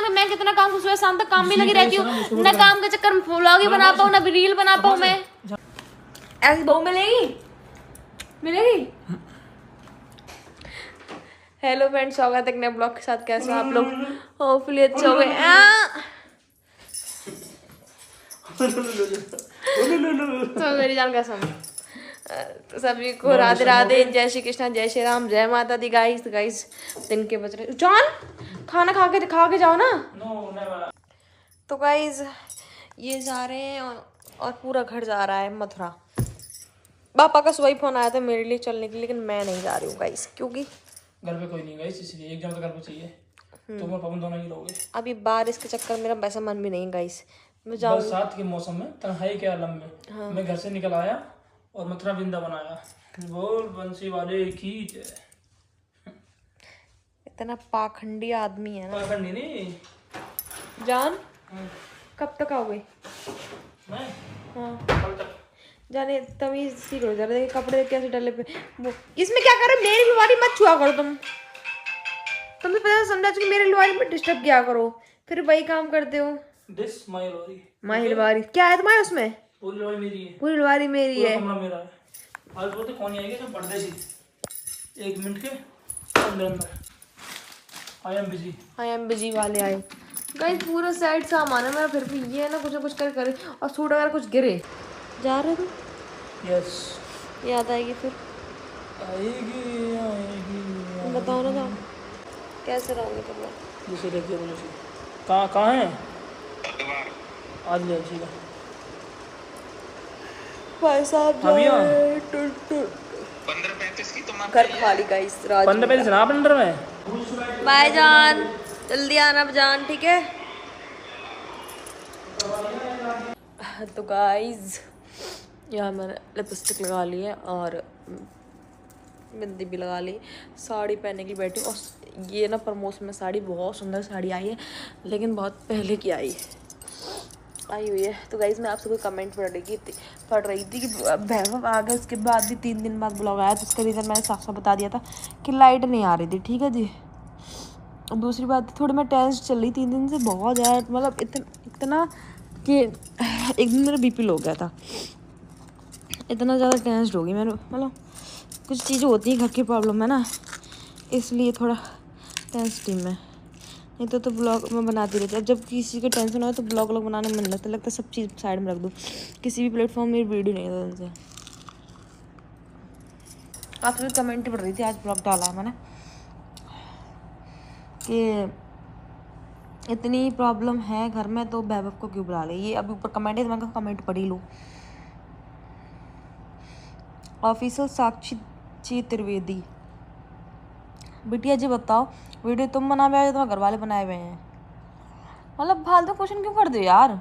दिमाग में मैं कितना काम सुबह शाम तक काम भी लगी रहती हूँ, ना काम के चक्कर में व्लॉग ही बना पाऊँ, ना रील बना पाऊँ। मैं ऐसी बहू मिलेगी। हेलो फ्रेंड्स, स्वागत है एक नए ब्लॉग के साथ। कैसे हो आप लोग? होपफुली अच्छे हो गए। तो मेरी जान कसम, तो सभी को राधे राधे, जय श्री कृष्णा, जय श्री राम, जय माता दी। गाइस दिन के बज रहे। जान खाना खा के जाओ ना। तो गाइस ये जा रहे हैं और पूरा घर जा रहा है मथुरा। पापा का सुबह फोन आया था मेरे लिए चलने के लिए, लेकिन मैं नहीं जा रही हूँ गाइस, क्योंकि घर पे कोई नहीं गाइस, इसलिए एक जन तो घर पे चाहिए। तुम और पवन दोनों ही रहोगे। अभी बारिश के चक्कर में मेरा वैसा मन भी नहीं गाइस। मैं जाऊँ बरसात के मौसम में तन्हाई के आलम में मैं घर से निकल आया और मथुरा वृंदावन आया। बोल बंसी वाले की जय। इतना पाखंडी आदमी है ना। पाखंडी नहीं जान, कब तक आओगे? मैं हाँ कल तक। जाने तमीज सीख लो जरा, कपड़े कैसे डाले पे। इसमें क्या कर रहे? मेरी बीमारी मत छुआ करो तुम। तुम्हें पता समझा कि मेरी लुवारी में डिस्टर्ब किया करो, फिर वही काम करते हो। This my lorry. माही लुवारी क्या है तुम्हारे उसमें? पूरी लॉरी मेरी है। पूरी लुवारी मेरी है। कमरा मेरा है। आज बोलते कौन आएगा सब परदेसी 1 मिनट के अंदर। आई एम बिजी वाले आए गाइस। पूरा साइड सामान है मेरा, फिर भी ये ना कुछ करे और सूट अगर कुछ गिरे। जा रहे तुम? यस याद आएगी फिर। आएगी। बताओ ना जाओ कैसे रहोगे तुम लोग? जैसे रहती है कहाँ है आज ले जी भाई साहब 15:35 की तुम घर खाली गाइस। 15 ना अंडर में। बाय जान, जल्दी आना जान, ठीक है? तो गाइस यहाँ मैंने लिपस्टिक लगा ली है और बिंदी भी लगा ली, साड़ी पहनने के लिए बैठी हूँ। और ये ना प्रमोशन में साड़ी, बहुत सुंदर साड़ी आई है, लेकिन बहुत पहले की आई हुई है। तो गाइस मैं आप सबको कमेंट पढ़ रही थी कि वैभव आ गया, उसके बाद भी 3 दिन बाद ब्लॉग आया। तो उसका रीज़न मैंने साफ साफ बता दिया था कि लाइट नहीं आ रही थी, ठीक है जी। और दूसरी बात, थोड़ी मैं टेंस चल रही 3 दिन से, बहुत ज़्यादा, मतलब इतना कि एक दिन मेरा BP लो गया था। इतना ज़्यादा टेंस्ड हो गई मैंने, मतलब कुछ चीज़ें होती हैं घर की प्रॉब्लम है ना, इसलिए थोड़ा टेंस टीम में। नहीं तो ब्लॉग में बनाती रहती। अब जब किसी को टेंशन हो तो ब्लॉग बनाने में मन लगता है सब चीज़ साइड में रख दूँ, किसी भी प्लेटफॉर्म में वीडियो नहीं था उनसे। आप सभी कमेंट पढ़ रही थी, आज ब्लॉग डाला है मैंने कि इतनी प्रॉब्लम है घर में तो वैभव को क्यों बुला ले। ये अभी ऊपर कमेंट है, मैं कमेंट पढ़ ही लूँ। ऑफिसर साक्षी त्रिवेदी, बिटिया जी बताओ वीडियो तुम बना हुए हो तुम्हारे घर वाले बनाए हुए हैं? मतलब फालतू क्वेश्चन क्यों कर दो यार।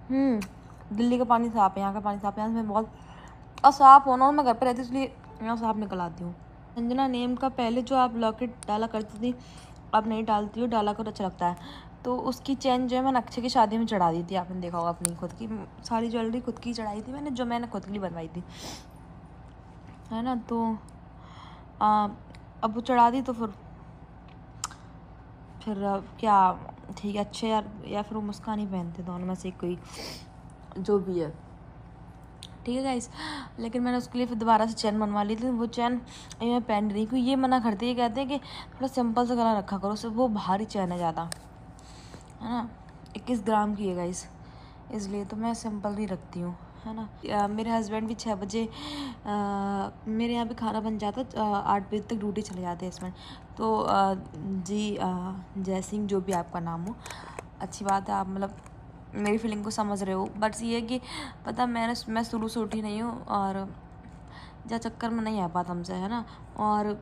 दिल्ली का पानी साफ है, यहाँ का पानी साफ है। यहाँ से मैं बहुत और साफ होना, मैं घर पे रहती हूँ इसलिए यहाँ साफ निकल आती हूँ। अंजना नेम का पहले जो आप लॉकेट डाला करती थी आप नहीं डालती हो, डाला कर अच्छा लगता है। तो उसकी चैन जो है मैंने अक्षय की शादी में चढ़ा दी थी, आपने देखा होगा। अपनी खुद की सारी ज्वेलरी खुद की चढ़ाई थी मैंने, जो मैंने खुद के लिए बनवाई थी, है ना। तो अब वो चढ़ा दी तो फिर क्या ठीक है, अच्छे या फिर वो मुस्कान ही पहनते, दोनों में से कोई जो भी है, ठीक है गाइस। लेकिन मैंने उसके लिए फिर दोबारा से चैन बनवा ली थी। वो चैन मैं पहन रही, क्योंकि ये मना करती है, कहते हैं कि थोड़ा सिंपल सा गला रखा करो, सिर्फ वो भारी चैन है ज़्यादा, है ना। 21 ग्राम की है गाइस, इसलिए तो मैं सिंपल ही रखती हूँ, है ना। मेरे हस्बैंड भी 6 बजे मेरे यहाँ पे खाना बन जाता है, 8 बजे तक ड्यूटी चले जाते हैं इसमें। तो जी जय सिंह, जो भी आपका नाम हो, अच्छी बात है, आप मतलब मेरी फीलिंग को समझ रहे हो। बट ये है कि पता मैं शुरू से उठी नहीं हूँ और जा चक्कर में नहीं आ पाता हमसे, है ना। और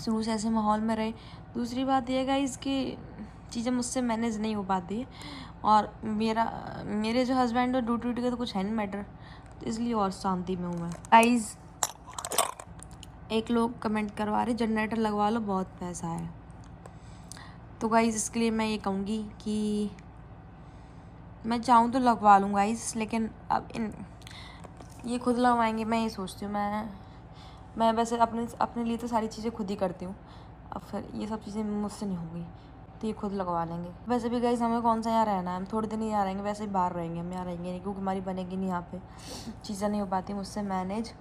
शुरू से ऐसे माहौल में रहे। दूसरी बात यह है इसकी चीज़ें मुझसे मैनेज नहीं हो पाती, और मेरे जो हस्बैंड है ड्यूटी का तो कुछ है नहीं मैटर, तो इसलिए और शांति में हूँ मैं। गाइस एक लोग कमेंट करवा रहे जनरेटर लगवा लो बहुत पैसा है। तो गाइस इसके लिए मैं ये कहूँगी कि मैं चाहूँ तो लगवा लूँ गाइस, लेकिन अब ये खुद लगवाएंगे मैं ये सोचती हूँ। मैं वैसे अपने लिए तो सारी चीज़ें खुद ही करती हूँ, अब फिर ये सब चीज़ें मुझसे नहीं होगी, तो ये खुद लगवा लेंगे। वैसे भी गाइस हमें कौन सा यहाँ रहना है, हम थोड़े दिन ही यहाँ रहेंगे, वैसे ही बाहर रहेंगे, हम यहाँ रहेंगे नहीं क्योंकि हमारी बनेगी नहीं यहाँ पे, चीज़ें नहीं हो पाती मुझसे मैनेज।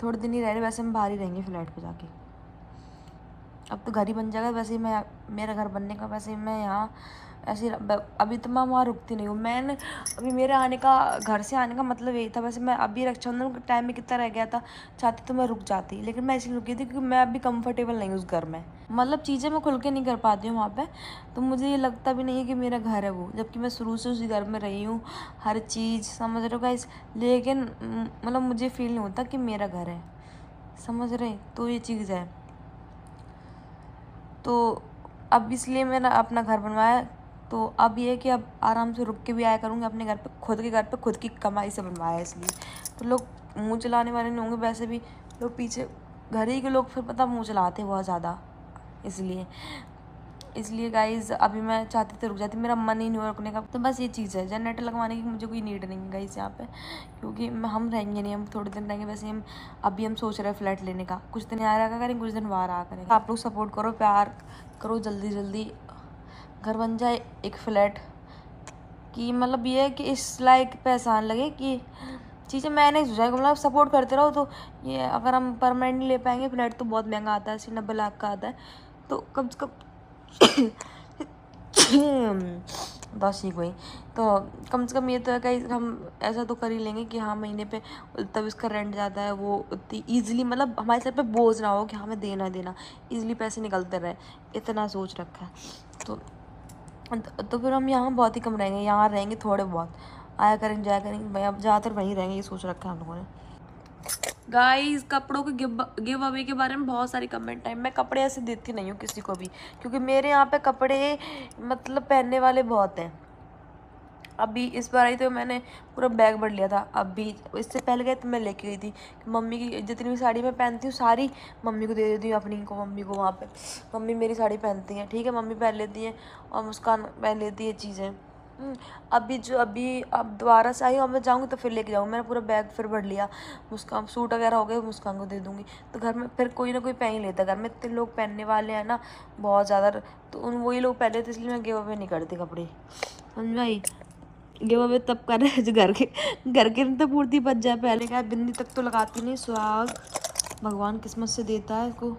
थोड़े दिन ही रह रहे, वैसे हम बाहर ही रहेंगे फ्लैट पे जाके। अब तो घर ही बन जाएगा, वैसे ही मैं मेरा घर बनने का, वैसे ही मैं यहाँ ऐसे अभी तो मैं वहाँ रुकती नहीं हूँ। मैंने अभी मेरे आने का, घर से आने का मतलब यही था। वैसे मैं अभी रक्षाबंधन के टाइम में कितना रह गया था, चाहती तो मैं रुक जाती, लेकिन मैं इसलिए रुकी थी क्योंकि मैं अभी कंफर्टेबल नहीं हूँ उस घर में। मतलब चीज़ें मैं खुल के नहीं कर पाती हूँ वहाँ पे, तो मुझे ये लगता भी नहीं है कि मेरा घर है वो, जबकि मैं शुरू से उसी घर में रही हूँ, हर चीज़ समझ रहे हो गाइस। लेकिन मतलब मुझे फील नहीं होता कि मेरा घर है, समझ रहे। तो ये चीज़ है, तो अब इसलिए मैंने अपना घर बनवाया। तो अब ये है कि अब आराम से रुक के भी आया करूँगी अपने घर पे, खुद के घर पे, खुद की कमाई से बनवाया इसलिए। तो लोग मुँह चलाने वाले नहीं होंगे, वैसे भी लोग पीछे घर ही के लोग फिर पता मुँह चलाते हैं बहुत ज़्यादा, इसलिए गाइज़ अभी मैं चाहती तो रुक जाती, मेरा मन ही नहीं हुआ रुकने का। तो बस ये चीज़ है, जनरेटर लगवाने की मुझे कोई नीड नहीं है गाइज़ यहाँ पे, क्योंकि हम रहेंगे नहीं, हम थोड़े दिन रहेंगे। वैसे हम अभी सोच रहे हैं फ्लैट लेने का, कुछ दिन यहाँ रहा करेंगे, कुछ दिन वहाँ रहा करेंगे। आप लोग सपोर्ट करो, प्यार करो, जल्दी जल्दी घर बन जाए एक फ्लैट कि मतलब ये है कि इस लायक पहचान लगे कि चीज़ें मैनेज हो जाएगी। मतलब सपोर्ट करते रहो। तो ये अगर हम परमानेंटली ले पाएंगे फ्लैट तो बहुत महंगा आता है, 80-90 लाख का आता है, तो कम से कम बस ठीक हुई, तो कम से कम ये तो है कि हम ऐसा तो कर ही लेंगे कि हाँ महीने पे तब इसका रेंट जाता है, वो उतनी ईजिली मतलब हमारे सर पे बोझ ना हो कि हमें देना ईजिली पैसे निकलते रहे, इतना सोच रखा है। तो फिर हम यहाँ बहुत ही कम रहेंगे, यहाँ रहेंगे थोड़े बहुत, आया करेंगे जाया करेंगे, भाई अब ज़्यादातर वहीं रहेंगे, ये सोच रखा है हम लोगों ने। गाइस कपड़ों के गिव अवे के बारे में बहुत सारी कमेंट आई। मैं कपड़े ऐसे देती नहीं हूँ किसी को भी, क्योंकि मेरे यहाँ पे कपड़े मतलब पहनने वाले बहुत हैं। अभी इस बार आई तो मैंने पूरा बैग भर लिया था। अभी इससे पहले गए तो मैं लेके गई थी कि मम्मी की जितनी भी साड़ी मैं पहनती हूँ सारी मम्मी को दे देती हूँ, अपनी को मम्मी को। वहाँ पे मम्मी मेरी साड़ी पहनती हैं, ठीक है, मम्मी पहन लेती हैं और मुस्कान पहन लेती है चीज़ें। अभी अब दोबारा से आई और मैं जाऊँगी तो फिर लेके जाऊँगी। मैंने पूरा बैग फिर भर लिया। मुस्कान सूट वगैरह हो गए, मुस्कान को दे दूँगी, तो घर में फिर कोई ना कोई पहन ही लेता। घर में इतने लोग पहनने वाले हैं ना बहुत ज़्यादा, तो वही लोग पहन लेते, इसलिए मैं गिव अवे नहीं करती कपड़े, समझ भाई। गिव अवे तब कर रहे घर के तो पूर्ति बच जाए। पहले क्या बिंदी तक तो लगाती नहीं, सुहाग भगवान किस्मत से देता है इसको।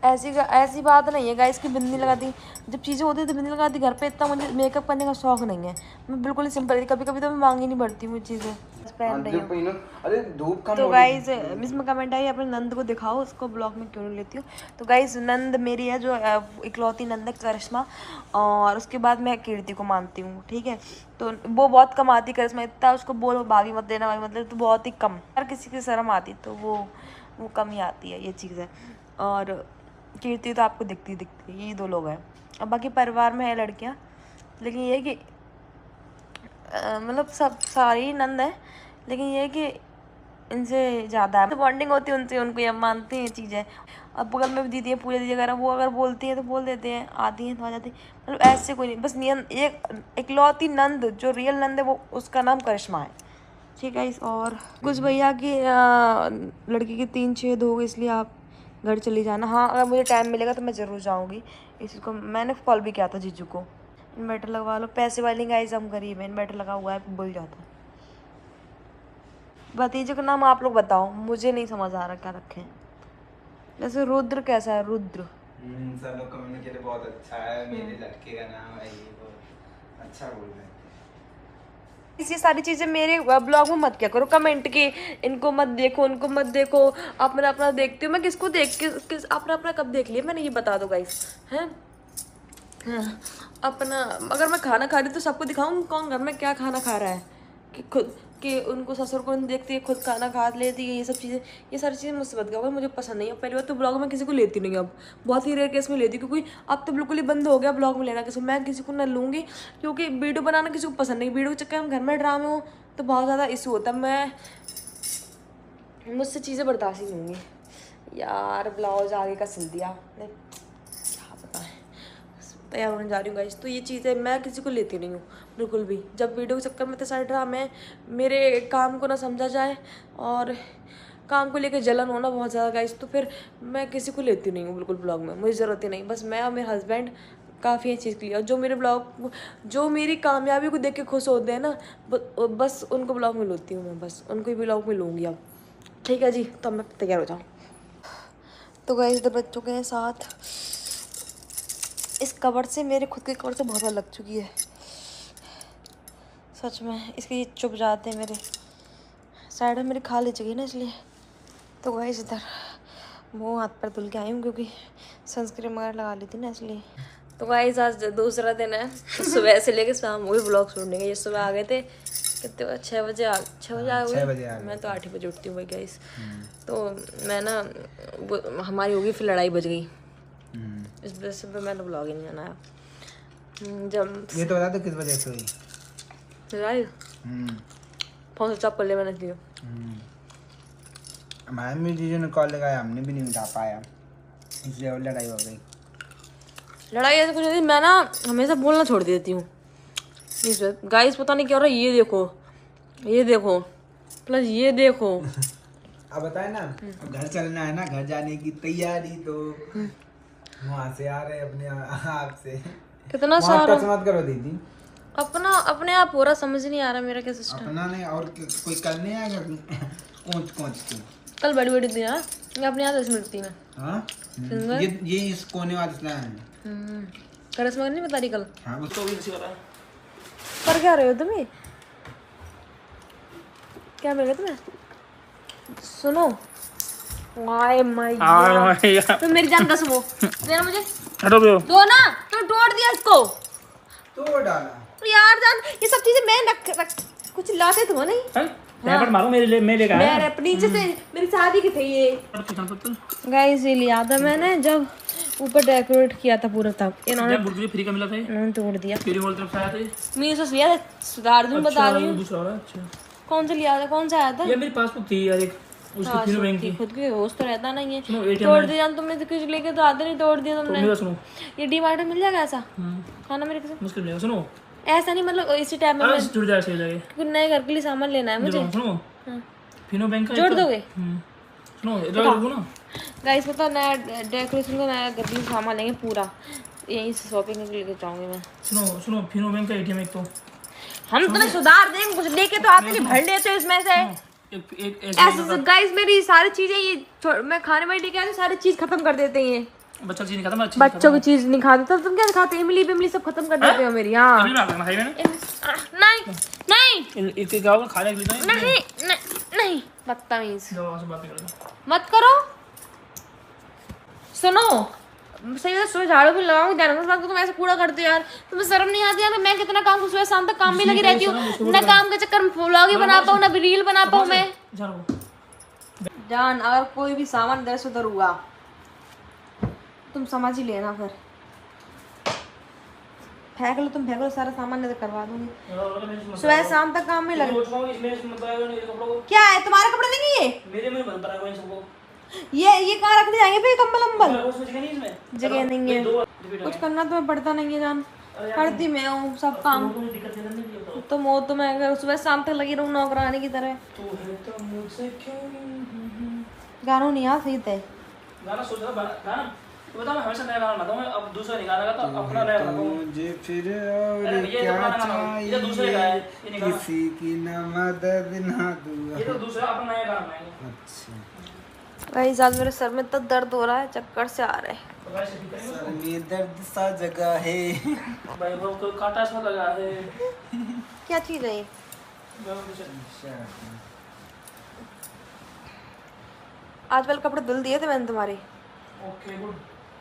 ऐसी बात नहीं है गाइस कि बिंदी लगाती, जब चीज़ें होती है तो बिंदी लगाती। घर पे इतना मुझे मेकअप करने का शौक नहीं है, मैं बिल्कुल ही सिंपल, कभी कभी तो मैं मांग ही नहीं भरती हूँ चीज़ें, पहन रही हूँ। अरे धूप कम तो गाइज इसमें कमेंट आई अपने नंद को दिखाओ, उसको ब्लॉग में क्यों नहीं लेती हूँ। तो गाइज नंद मेरी है जो इकलौती नंद है, करिश्मा, और उसके बाद मैं कीर्ति को मानती हूँ, ठीक है। तो वो बहुत कम आती करिश्मा, इतना उसको बोलो भाभी मत देना, भाभी मतलब तो बहुत ही कम, हर किसी की शर्म आती तो वो कम ही आती है, ये चीज़ है। और कीर्ति तो आपको दिखती है, ये 2 लोग हैं। अब बाकी परिवार में है लड़कियाँ, लेकिन ये कि मतलब सब सारी नंद है, लेकिन ये कि इनसे ज़्यादा बॉन्डिंग होती है उनसे, उनको ये मानते हैं चीज़ें। अब बगल में भी दीदी है, पूजा दीदी वगैरह, वो अगर बोलती हैं तो बोल देते हैं, आती हैं तो आ जाती हैं, मतलब ऐसे कोई नहीं। बस एक इकलौती नंद जो रियल नंद है वो उसका नाम करिश्मा है, ठीक है। और कुछ भैया की लड़की की 3 छेद हो गए, इसलिए आप घर चली जाना। हाँ अगर मुझे टाइम मिलेगा तो मैं ज़रूर जाऊँगी। इसको मैंने कॉल भी किया था जीजू को, इन्वर्टर लगवा लो, पैसे वाली गाइस हम गरीब हैं, इन्वर्टर लगा हुआ है, भूल जाता है। भतीजे का नाम आप लोग बताओ, मुझे नहीं समझ आ रहा क्या रखें। जैसे रुद्र कैसा है, रुद्र सब लोग कमेंट के लिए बहुत अच्छा है, मेरे लड़के का नाम है ये, बहुत अच्छा बोल रहे हैं। ये सारी चीजें मेरे ब्लॉग में मत क्या करो कमेंट की, इनको मत देखो उनको मत देखो, अपना अपना देखती हूँ मैं। किसको देख के अपना कब देख लिया मैंने, ये बता दो गाइस, हैं। अपना अगर मैं खाना खा रही तो सबको दिखाऊं कौन घर में क्या खाना खा रहा है, कि खुद कि उनको ससुर को नहीं देखती है, खुद खाना खा लेती है, ये सब चीज़ें, ये सारी चीज़ें मुझसे मत करो, मुझे पसंद नहीं है। पहली बात तो ब्लॉग में किसी को लेती नहीं, अब बहुत ही रेयर केस में लेती, क्योंकि अब तो बिल्कुल ही बंद हो गया ब्लॉग में लेना किसी को। मैं किसी को ना लूँगी, क्योंकि वीडियो बनाना किसी को पसंद नहीं। वीडियो के चक्कर में घर में ड्रामे हो तो बहुत ज़्यादा इशू होता है, मैं मुझसे चीज़ें बर्दाश्त ही नहीं होंगी। यार ब्लाउज आगे का सिल दिया, क्या पता है, तैयार होने जा रही हूँ गाइस। तो ये चीज़ें मैं किसी को लेती नहीं हूँ बिल्कुल भी। जब वीडियो के चक्कर में इतने सारे ड्रामे, मेरे काम को ना समझा जाए और काम को लेकर जलन होना बहुत ज़्यादा गाइस, तो फिर मैं किसी को लेती नहीं हूँ बिल्कुल ब्लॉग में, मुझे ज़रूरत ही नहीं। बस मैं और मेरे हस्बैंड काफ़ी है चीज़ के लिए। और जो मेरे ब्लॉग, जो मेरी कामयाबी को देख के खुश होते हैं ना, बस उनको ब्लॉग में लूती हूँ मैं, बस उनको ही ब्लॉग में लूँगी अब। ठीक है जी, तो मैं तैयार हो जाऊँ। तो गाइस इधर बज चुके हैं 7। इस कवर से, मेरे खुद के कवर से बहुत लग चुकी है सच में। इसके ये चुप जाते हैं मेरे, साइड में मेरी खा ले चुकी है ना, इसलिए। तो गाइस इधर मुँह हाथ पर धुल के आई हूँ क्योंकि सनस्क्रीन वगैरह लगा ली थी ना, इसलिए। तो गाइस आज दूसरा दिन है, सुबह से लेके शाम वही ब्लॉग छोड़ने के। ये सुबह आ गए थे कितने, 6 बजे आ गए। मैं तो 8 ही बजे उठती हूँ भाई गाइस। तो मैं ना, हमारी होगी फिर लड़ाई बज गई, इस वजह से मैंने ब्लॉग ही नहीं बनाया। जब ये तो बता दो किस वजह से हुई लड़ाई, फोन स्विच ऑफ कर लिया मैंने इसलिए। हमारे में जीजू ने कॉल लगाया, हमने भी नहीं उठा पाया, इसलिए और लड़ाई हो गई। लड़ाई ऐसे कुछ नहीं, मैं ना हमेशा बोलना छोड़ देती हूँ। गाइस पता नहीं क्या हो रहा है, ये देखो प्लस ये देखो। अब बताए ना, घर चलना है ना, घर जाने की तैयारी, तो वहाँ से आ रहे अपने आप से। कितना सारा मत करो दीदी, अपने आप पूरा समझ नहीं आ रहा मेरा क्या सिस्टम। अपना नहीं और कोई करने आएगा कोच कल बड़ी थी यार, मैं अपने हाथ से मिलती मैं। हाँ ये इस कोने वाले इस्लाम है। करस मगर नहीं बता रही कल। हाँ तो भी ऐसे हो रहा है। कर क्या रहे हो तुम्हें, क्या मिल गया तुम्हें? सुनो, तो मेरी जान कसम हो देना मुझे, हटो बे, दो ना, तो तोड़ दिया इसको, तोड़ डाला। तो यार जान, ये सब चीजें मैं रख कुछ लाते तो नहीं। पैकेट मारो मेरे लिए, मैं लेके आया। मेरे नीचे से मेरी शादी की थी ये गाइस, ये लिया था मैंने जब ऊपर डेकोरेट किया था पूरा, तब इन्होंने बुर्जी फ्री का मिला था, इन्होंने तोड़ दिया। फ्री वाली तरफ से आया था। मैं से लिया था, सुधार दूं बता रही हूँ। दूसरा वाला अच्छा, कौन सा लिया था, कौन सा आया था? ये मेरी पासबुक थी यार, एक उसकी फिनो बैंक की। खुद के होश तो रहता नहीं है, सुनो ATM तोड़ दिया तुमने, तो कुछ लेके तो आते नहीं, तोड़ दिया तुमने। मेरा सुनो, ये डी-मार्ट में मिल जाएगा ऐसा खाना मेरे से? मुश्किल नहीं है। सुनो ऐसा नहीं, मतलब इसी टाइम में आज जुड़ जाए सही लगे, कुछ नए घर के लिए सामान लेना है मुझे। सुनो फिनो बैंक का जोड़ दोगे? सुनो इधर रुको ना गाइस, पता नया डेकोरेशन का नया घर के लिए सामान लेंगे पूरा, यहीं से शॉपिंग के लेके जाऊंगी मैं। सुनो फिनो बैंक का ATM एक तो हम तुम्हें सुधार देंगे, कुछ लेके तो आते नहीं, भर लेते हो इसमें से। ऐसे गाइस मेरी सारी चीजें ये मैं खाने वाली लेके आती हूँ, सारी चीज खत्म कर देते हैं ये। बच्चा चीज नहीं खाता, बच्चों की चीज नहीं खाते तो तुम क्या खाते? इमली सब खत्म कर देते हो मेरी। हाँ नहीं नहीं इसके क्या होगा खाने के लिए? नहीं नहीं बदतमीज बात कर, मत करो। सुनो, सही से सुबह झाड़ू भी लगाऊंगी, ध्यान तुम ऐसे कूड़ा करते हो यार, तुम्हें शर्म नहीं आती यार? मैं कितना काम, सुबह शाम तक काम में लगी रहती हूँ, ना काम के चक्कर में व्लॉग ही बना पाऊँ, ना रील बना पाऊँ मैं। जान, अगर कोई भी सामान इधर से उधर हुआ तुम समझ ही लेना, फिर फेंक लो, तुम फेंक लो, सारा सामान इधर करवा दूंगी। सुबह शाम तक काम में लगे। क्या है तुम्हारे कपड़े नहीं है ये? मेरे में बन पड़ा है सबको। ये कहाँ रखने जाएंगे फिर कंबल? जगह नहीं है, कुछ करना तुम्हें पड़ता नहीं है जान, करती मैं हूँ सब काम। तो वो तो मैं अगर सुबह शाम तक लगी रहूँ नौकरानी की तरह। गानों नहीं आ सही थे, गाना सोच रहा गाना तो बता, मैं हमेशा नया गाना बनाता हूँ, अब दूसरा नहीं गाना गाता, अपना नया बनाता हूँ मुझे फिर और क्या चाहिए, किसी की न मदद ना दुआ। ये तो दूसरा अपना नया गाना बनाएंगे। अच्छा भाई आज मेरे सर में इतना दर्द हो रहा है, चक्कर से आ रहा है। सर में दर्द सा जगह है भाई, वो तो कांटा सा लगा है। क्या चीज है ये? आज वाले कपड़े धुल दिए थे मैंने तुम्हारे, ओके गुड,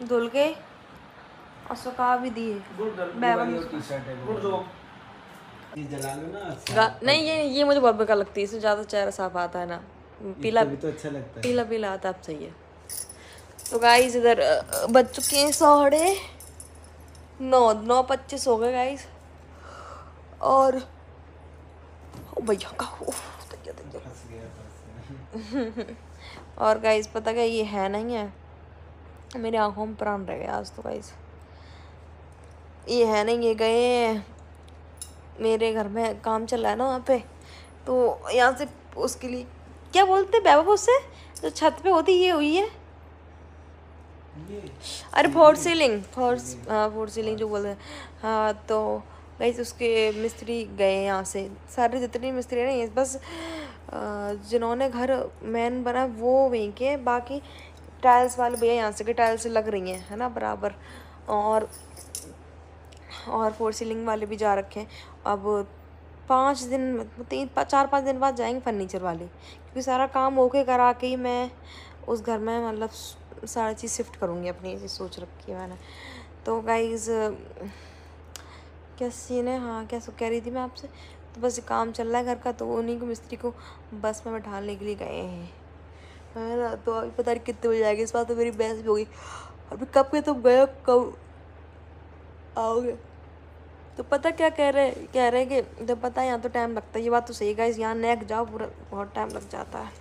धुल के और सुखा भी दिए। गुड टी-शर्ट है, गुड जॉब। ये जला लो ना। नहीं ये मुझे बहुत बेकार लगती है, इससे ज्यादा चेहरा साफ आता है ना, पीला भी तो अच्छा लगता है, पीला पीला आता है। अब सही है। तो गाइस इधर बज चुके हैं 9:25 हो गए गाइस, और भैया का और गाइस पता क्या, ये है नहीं है, मेरी आंखों में प्राण रह गया आज तो गाइस। ये है नहीं, ये गए हैं, मेरे घर में काम चल रहा है ना वहाँ पे, तो यहाँ से उसके लिए क्या बोलते हैं बैबा उससे जो छत पे होती ये हुई है, अरे फोर सीलिंग जो बोलते हैं। हाँ तो गाइस उसके मिस्त्री गए यहाँ से, सारे जितने मिस्त्री नहीं हैं बस जिन्होंने घर मेन बना वो वहीं के, बाकी टाइल्स वाले भैया यहाँ से के टाइल्स लग रही हैं है ना बराबर, और फोर सीलिंग वाले भी जा रखे हैं। अब 5 दिन 4-5 दिन बाद जाएंगे फर्नीचर वाले, क्योंकि सारा काम ओके करा के ही मैं उस घर में मतलब सारी चीज़ शिफ्ट करूँगी अपनी, ये सोच रखी है मैंने। तो गाइज़ क्या सीन है, हाँ क्या कह रही थी मैं आपसे, तो बस काम चल रहा है घर का, तो उन्हीं को मिस्त्री को बस में बैठाने के लिए गए हैं है ना। तो अभी पता नहीं कितने बजे आएंगे, इस बात तो मेरी बहस भी होगी, अभी कब के तुम गए कब आओगे। तो पता क्या कह रहे हैं कि जब पता है यहाँ तो टाइम लगता है, ये बात तो सही गाइस, यहाँ नेक जाओ पूरा बहुत टाइम लग जाता है।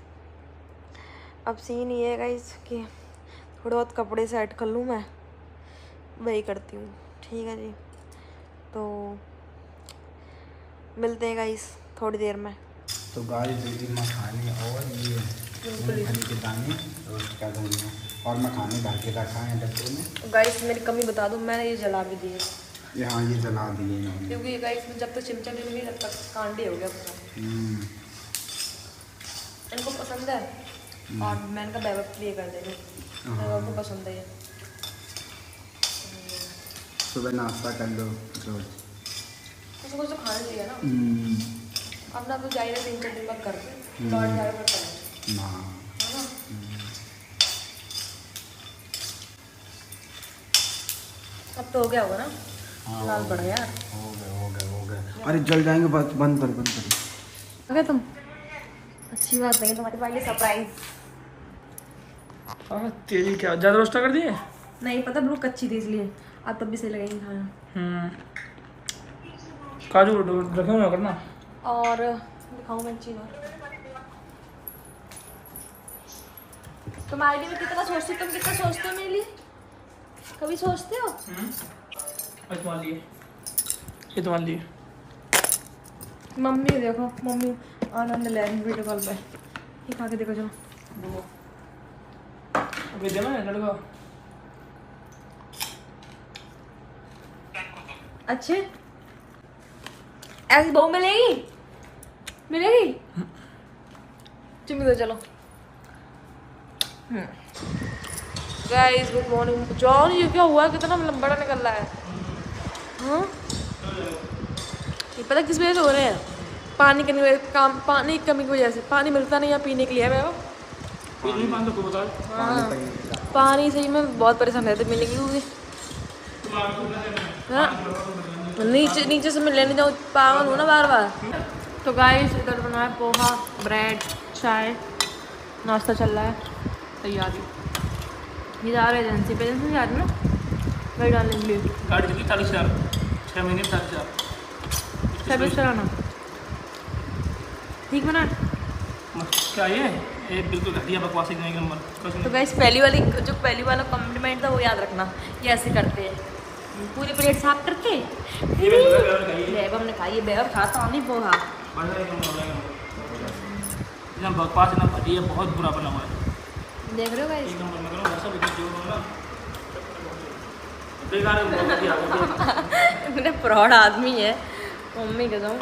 अब सीन ये है गाइस कि थोड़े बहुत कपड़े सेट कर लूँ, मैं वही करती हूँ, ठीक है जी। तो मिलते हैं गाइस थोड़ी देर में। तो गाइस दीदी मखाने और ये मूंगफली के दाने रोस्ट कर दूँगी, और मखाने भर के रखा है डब्बे में। गाइस मेरी कमी बता दूँ, मैंने ये जला भी दिए, हाँ ये जला दिए इन्होंने, क्योंकि गाइस जब तक चिमचा नहीं मिली तब तक कांडे हो गया पूरा। इनको पसंद है और मैं इनका बैकअप लिए कर देंगे, उनको पसंद है ये। सुबह नाश्ता कर लो रोज, कुछ कुछ तो खाना चाहिए ना, अब ना तो जाइए 3-4 दिन बाद घर पे लौट जाए पर है ना। अब तो हो गया होगा ना, लाल पड़ गया, हो गए। अरे जल जाएंगे, बंद कर। अगर तुम अच्छी बात नहीं, तुम्हारे भाई लिए सरप्राइज। तेल क्या ज़्यादा रोस्ट कर दिए? नहीं पता, बिल्कुल कच्ची थी इसलिए, अब तब भी सही लगेगी खाना। काजू रखे हुए करना, और दिखाऊँ मैं चीज़ और, तुम आईडी में कितना सोचते हो, तुम कितना सोचते हो मेरे लिए, कभी सोचते हो? ये तुम्हारे लिए। मम्मी देखो, मम्मी आनंद ले रही वीडियो कॉल पे, ये खा के देखो चलो। अभी देना है लड़का। अच्छे ऐसी बहू मिलेगी चुम्मी दो चलो। Guys good morning. जॉन ये क्या हुआ, कितना लंबड़ा निकल रहा है। हाँ ये पता किस वजह से हो रहे हैं, पानी की कमी की वजह से। पानी मिलता नहीं है पीने के लिए है। हाँ पानी से ही मैं बहुत परेशान रहती पीने की, क्योंकि हाँ नीचे से मैं लेने जाऊँ पागल हूँ ना बार बार। तो गाइस इधर बनाया पोहा, ब्रेड, चाय, नाश्ता चल रहा है तैयारी। ये जा रहे एजेंसी पे, एजेंसी जा रही ना गाड़ी डालने के लिए। गाड़ी चली 40,000 6 महीने 40,000 सर्विस कराना ठीक बना क्या ये बिल्कुल घटिया बकवास एक नंबर। तो गाइस पहली वाला कॉम्प्लीमेंट था वो याद रखना, ये ऐसे करते हैं पूरी प्लेट साफ करके। बेगम ने खाई है, बेगम खाता नहीं पोहा। बकवास ना घटिया, बहुत बुरा बना हुआ है। देख रहे हो गाइस, एक नंबर में करो वैसा भी जो हो ना बेकार है, बहुत घटिया है। इतने प्रौढ़ आदमी है मम्मी के जाऊँ।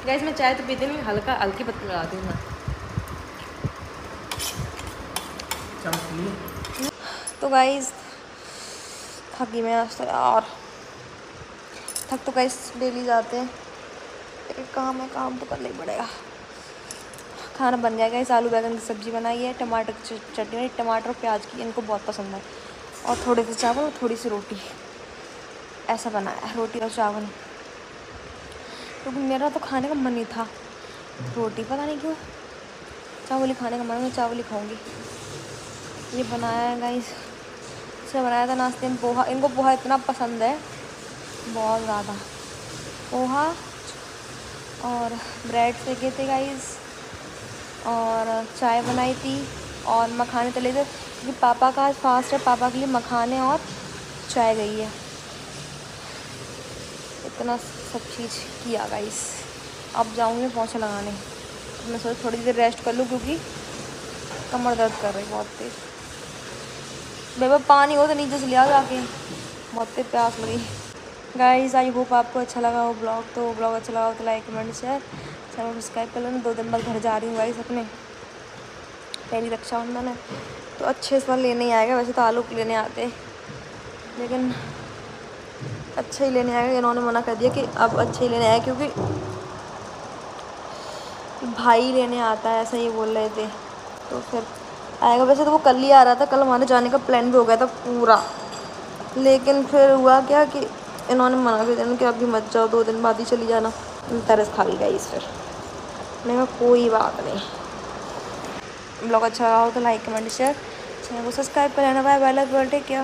गाइस मैं चाय तो पीती नहीं, हल्की पत्ती लगाती हूँ मैं। तो गाइस थकी मैं आज तो यार, थक तो गाइस डेली जाते हैं, लेकिन काम है, काम तो करना ही पड़ेगा। खाना बन गया गाइस, आलू बैंगन की सब्ज़ी बनाई है, टमाटर की चटनी, टमाटर और प्याज की, इनको बहुत पसंद है, और थोड़े से चावल और थोड़ी सी रोटी, ऐसा बनाया है, रोटी और चावल। क्योंकि मेरा तो खाने का मन ही था, रोटी पता नहीं क्यों, चावल ही खाने का मन है, मैं चावल ही खाऊंगी। ये बनाया है गाइस, इसे बनाया था नाश्ते में पोहा। इनको पोहा इतना पसंद है बहुत ज़्यादा, पोहा और ब्रेड सेके थे गाइस, और चाय बनाई थी, और मखाने तले थे, क्योंकि पापा का आज फास्ट है, पापा के लिए मखाने और चाय गई है। इतना सब चीज़ किया गाइस। अब जाऊँगी पोछा लगाने, तो मैं सोचा थोड़ी देर रेस्ट कर लूँ क्योंकि कमर दर्द कर रही बहुत तेज़। बेबा पानी हो तो नीचे से लिया जाके, बहुत तेज प्यास लगी। गाइस आई होप आपको अच्छा लगा हो ब्लॉग, तो ब्लॉग अच्छा लगा हो तो like comment share channel subscribe कर लेना। 2 दिन बाद घर जा रही हूँ गाइस अपने, पहली रक्षाबंधन है तो अच्छे से लेने ही आएगा। वैसे तो आलू लेने आते लेकिन अच्छे ही लेने आएगा। इन्होंने मना कर दिया कि अब अच्छे ही लेने आए क्योंकि भाई लेने आता है, ऐसा ही बोल रहे थे तो फिर आएगा। वैसे तो वो कल ही आ रहा था, कल हमारे जाने का प्लान भी हो गया था पूरा, लेकिन फिर हुआ क्या कि इन्होंने मना कर दिया कि अभी मत जाओ, 2 दिन बाद ही चली जाना। तरस खा ली गाइस फिर मैंने कहा कोई बात नहीं। ब्लॉग अच्छा लगा हो तो लाइक कमेंट शेयर चैनल को सब्सक्राइब कर लेना। Bye bye, love you all, take care.